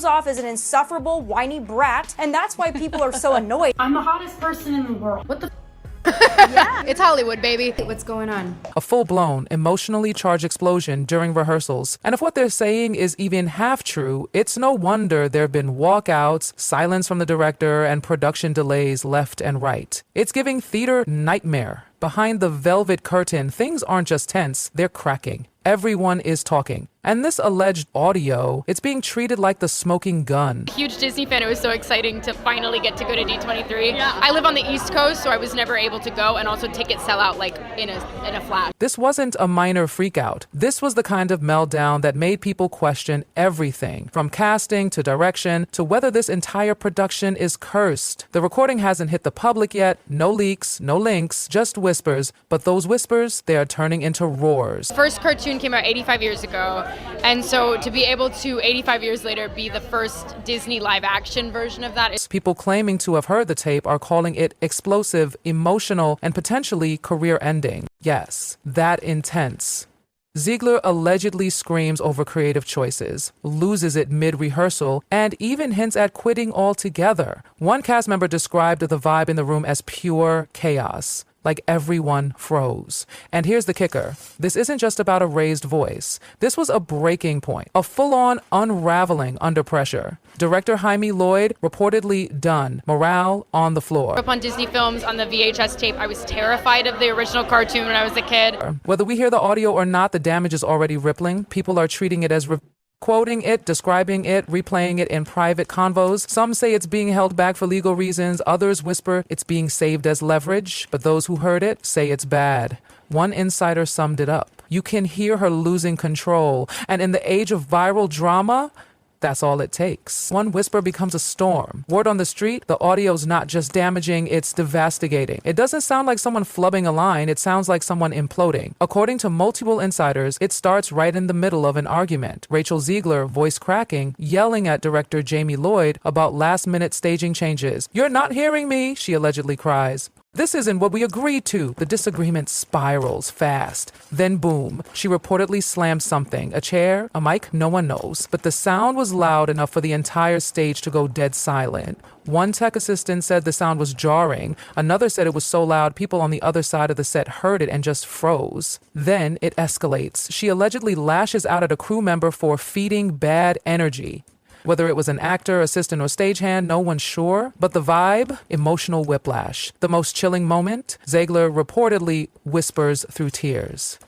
comes off as an insufferable, whiny brat, and that's why people are so annoyed. I'm the hottest person in the world. What the Yeah. It's Hollywood, baby. What's going on? A full-blown, emotionally charged explosion during rehearsals. And if what they're saying is even half true, it's no wonder there have been walkouts, silence from the director, and production delays left and right. It's giving theater nightmare. Behind the velvet curtain, things aren't just tense, they're cracking. Everyone is talking. And this alleged audio, it's being treated like the smoking gun. Huge Disney fan. It was so exciting to finally get to go to D23. Yeah. I live on the East Coast, so I was never able to go, and also tickets sell out like in a flash. This wasn't a minor freakout. This was the kind of meltdown that made people question everything, from casting to direction to whether this entire production is cursed. The recording hasn't hit the public yet. No leaks, no links, just whispers. But those whispers, they are turning into roars. First cartoon came out 85 years ago. And so to be able to, 85 years later, be the first Disney live action version of that. People claiming to have heard the tape are calling it explosive, emotional, and potentially career-ending. Yes, that intense. Zegler allegedly screams over creative choices, loses it mid-rehearsal, and even hints at quitting altogether. One cast member described the vibe in the room as pure chaos. Like everyone froze. And here's the kicker. This isn't just about a raised voice. This was a breaking point, a full-on unraveling under pressure. Director Jamie Lloyd reportedly done. Morale on the floor. Up on Disney films on the VHS tape, I was terrified of the original cartoon when I was a kid. Whether we hear the audio or not, the damage is already rippling. People are treating it as quoting it, describing it, replaying it in private convos. Some say it's being held back for legal reasons. Others whisper it's being saved as leverage. But those who heard it say it's bad. One insider summed it up. You can hear her losing control. And in the age of viral drama, that's all it takes. One whisper becomes a storm. Word on the street, the audio's not just damaging, it's devastating. It doesn't sound like someone flubbing a line, it sounds like someone imploding. According to multiple insiders, it starts right in the middle of an argument. Rachel Zegler, voice cracking, yelling at director Jamie Lloyd about last-minute staging changes. "You're not hearing me," she allegedly cries. "This isn't what we agreed to." The disagreement spirals fast. Then boom, she reportedly slammed something. A chair? A mic? No one knows. But the sound was loud enough for the entire stage to go dead silent. One tech assistant said the sound was jarring. Another said it was so loud people on the other side of the set heard it and just froze. Then it escalates. She allegedly lashes out at a crew member for feeding bad energy. Whether it was an actor, assistant, or stagehand, no one's sure. But the vibe? Emotional whiplash. The most chilling moment? Zegler reportedly whispers through tears.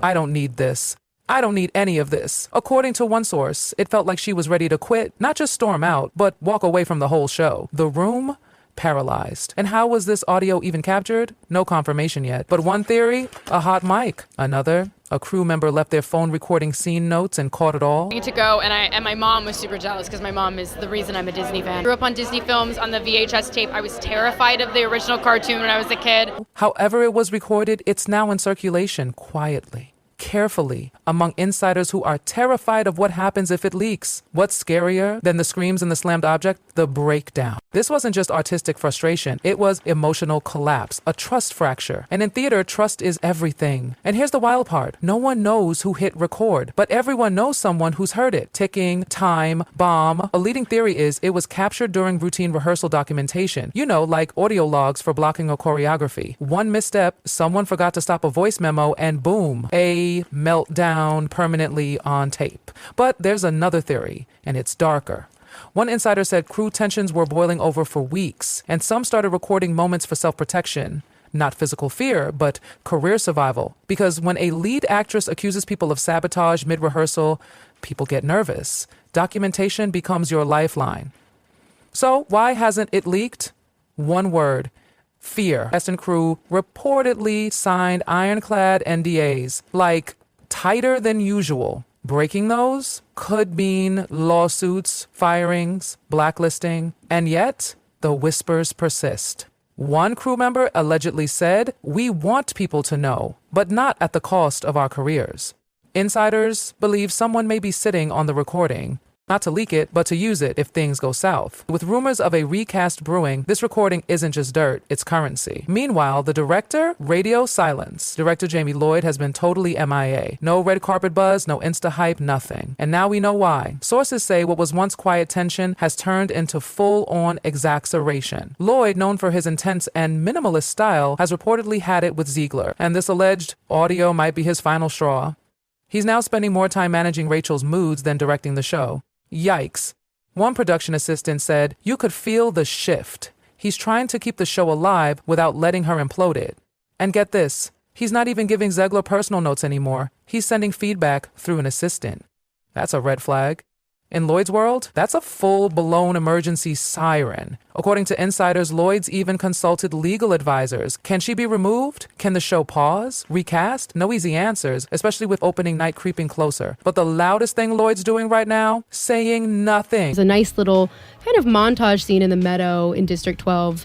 "I don't need this. I don't need any of this." According to one source, it felt like she was ready to quit, not just storm out, but walk away from the whole show. The room? Paralyzed. And how was this audio even captured? No confirmation yet. But one theory? A hot mic. Another? A crew member left their phone recording scene notes and caught it all. I need to go, and my mom was super jealous because my mom is the reason I'm a Disney fan. Grew up on Disney films on the VHS tape. I was terrified of the original cartoon when I was a kid. However it was recorded, it's now in circulation quietly, carefully, among insiders who are terrified of what happens if it leaks. What's scarier than the screams and the slammed object? The breakdown. This wasn't just artistic frustration. It was emotional collapse, a trust fracture. And in theater, trust is everything. And here's the wild part. No one knows who hit record, but everyone knows someone who's heard it. Ticking, time, bomb. A leading theory is it was captured during routine rehearsal documentation. You know, like audio logs for blocking or choreography. One misstep, someone forgot to stop a voice memo, and boom, a meltdown permanently on tape. But there's another theory, and it's darker. One insider said crew tensions were boiling over for weeks, and some started recording moments for self-protection. Not physical fear, but career survival. Because when a lead actress accuses people of sabotage mid-rehearsal, people get nervous. Documentation becomes your lifeline. So why hasn't it leaked? One word: fear. Cast and crew reportedly signed ironclad NDAs, like tighter than usual. Breaking those could mean lawsuits, firings, blacklisting, and yet the whispers persist. One crew member allegedly said, "We want people to know, but not at the cost of our careers." Insiders believe someone may be sitting on the recording, Not to leak it, but to use it if things go south. With rumors of a recast brewing, this recording isn't just dirt, it's currency. Meanwhile, the director, radio silence. Director Jamie Lloyd has been totally MIA. No red carpet buzz, no Insta hype, nothing. And now we know why. Sources say what was once quiet tension has turned into full-on exacerbation. Lloyd, known for his intense and minimalist style, has reportedly had it with Zegler, and this alleged audio might be his final straw. He's now spending more time managing Rachel's moods than directing the show. Yikes. One production assistant said, "You could feel the shift. He's trying to keep the show alive without letting her implode it." And get this, he's not even giving Zegler personal notes anymore. He's sending feedback through an assistant. That's a red flag. In Lloyd's world, that's a full-blown emergency siren. According to insiders, Lloyd's even consulted legal advisors. Can she be removed? Can the show pause? Recast? No easy answers, especially with opening night creeping closer. But the loudest thing Lloyd's doing right now? Saying nothing. There's a nice little kind of montage scene in the meadow in District 12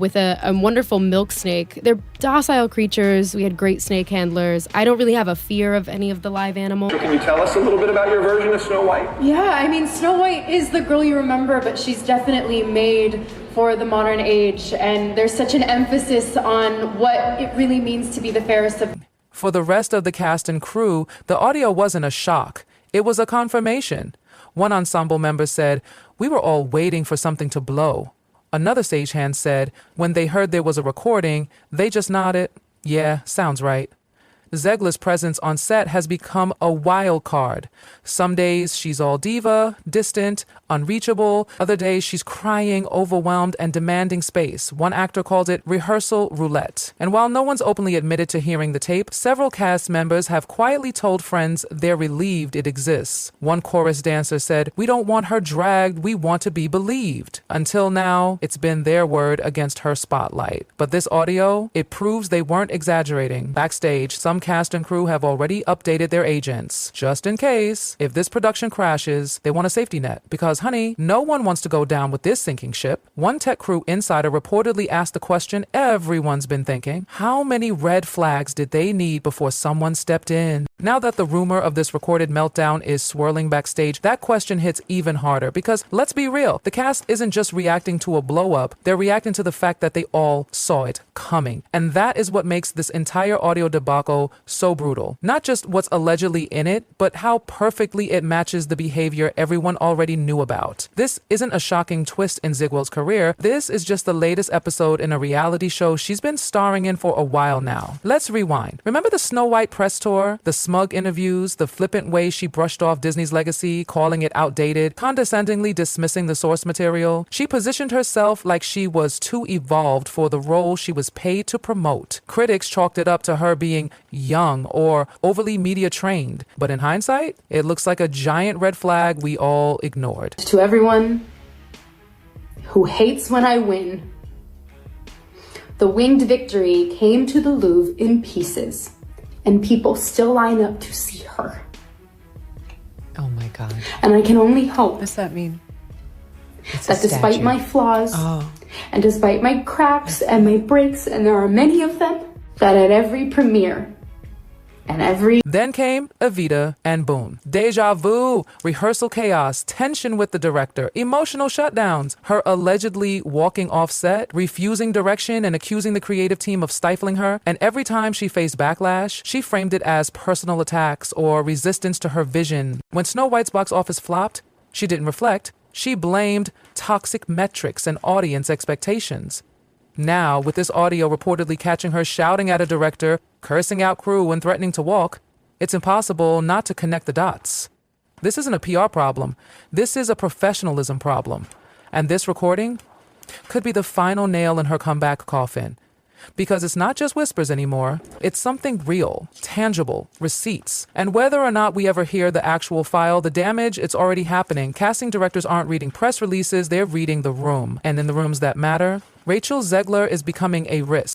with a wonderful milk snake. They're docile creatures. We had great snake handlers. I don't really have a fear of any of the live animals. So can you tell us a little bit about your version of Snow White? Yeah, I mean, Snow White is the girl you remember, but she's definitely made for the modern age, and there's such an emphasis on what it really means to be the fairest of. For the rest of the cast and crew, the audio wasn't a shock. It was a confirmation. One ensemble member said, "We were all waiting for something to blow." Another stagehand said, when they heard there was a recording, they just nodded, "Yeah, sounds right." Zegler's presence on set has become a wild card. Some days she's all diva, distant, unreachable. Other days she's crying, overwhelmed, and demanding space. One actor called it rehearsal roulette. And while no one's openly admitted to hearing the tape, several cast members have quietly told friends they're relieved it exists. One chorus dancer said, "We don't want her dragged, we want to be believed." Until now, it's been their word against her spotlight. But this audio, it proves they weren't exaggerating. Backstage, some cast and crew have already updated their agents. Just in case, if this production crashes, they want a safety net. Because, honey, no one wants to go down with this sinking ship. One tech crew insider reportedly asked the question everyone's been thinking. How many red flags did they need before someone stepped in? Now that the rumor of this recorded meltdown is swirling backstage, that question hits even harder. Because, let's be real, the cast isn't just reacting to a blow-up, they're reacting to the fact that they all saw it coming. And that is what makes this entire audio debacle so brutal. Not just what's allegedly in it, but how perfectly it matches the behavior everyone already knew about. This isn't a shocking twist in Zegler's career. This is just the latest episode in a reality show she's been starring in for a while now. Let's rewind. Remember the Snow White press tour? The smug interviews, the flippant way she brushed off Disney's legacy, calling it outdated, condescendingly dismissing the source material? She positioned herself like she was too evolved for the role she was paid to promote. Critics chalked it up to her being young or overly media trained. But in hindsight, it looks like a giant red flag we all ignored. To everyone who hates when I win, the winged victory came to the Louvre in pieces, and people still line up to see her. Oh my God. And I can only hope What does that mean? that despite my flaws and despite my cracks and my breaks, and there are many of them, that at every premiere and every... Then came Evita and boom. Deja vu, rehearsal chaos, tension with the director, emotional shutdowns, her allegedly walking off set, refusing direction and accusing the creative team of stifling her. And every time she faced backlash, she framed it as personal attacks or resistance to her vision. When Snow White's box office flopped, she didn't reflect. She blamed toxic metrics and audience expectations. Now, with this audio reportedly catching her shouting at a director, cursing out crew, and threatening to walk, it's impossible not to connect the dots. This isn't a PR problem. This is a professionalism problem. And this recording could be the final nail in her comeback coffin. Because it's not just whispers anymore. It's something real, tangible, receipts. And whether or not we ever hear the actual file, the damage, it's already happening. Casting directors aren't reading press releases, they're reading the room. And in the rooms that matter, Rachel Zegler is becoming a risk.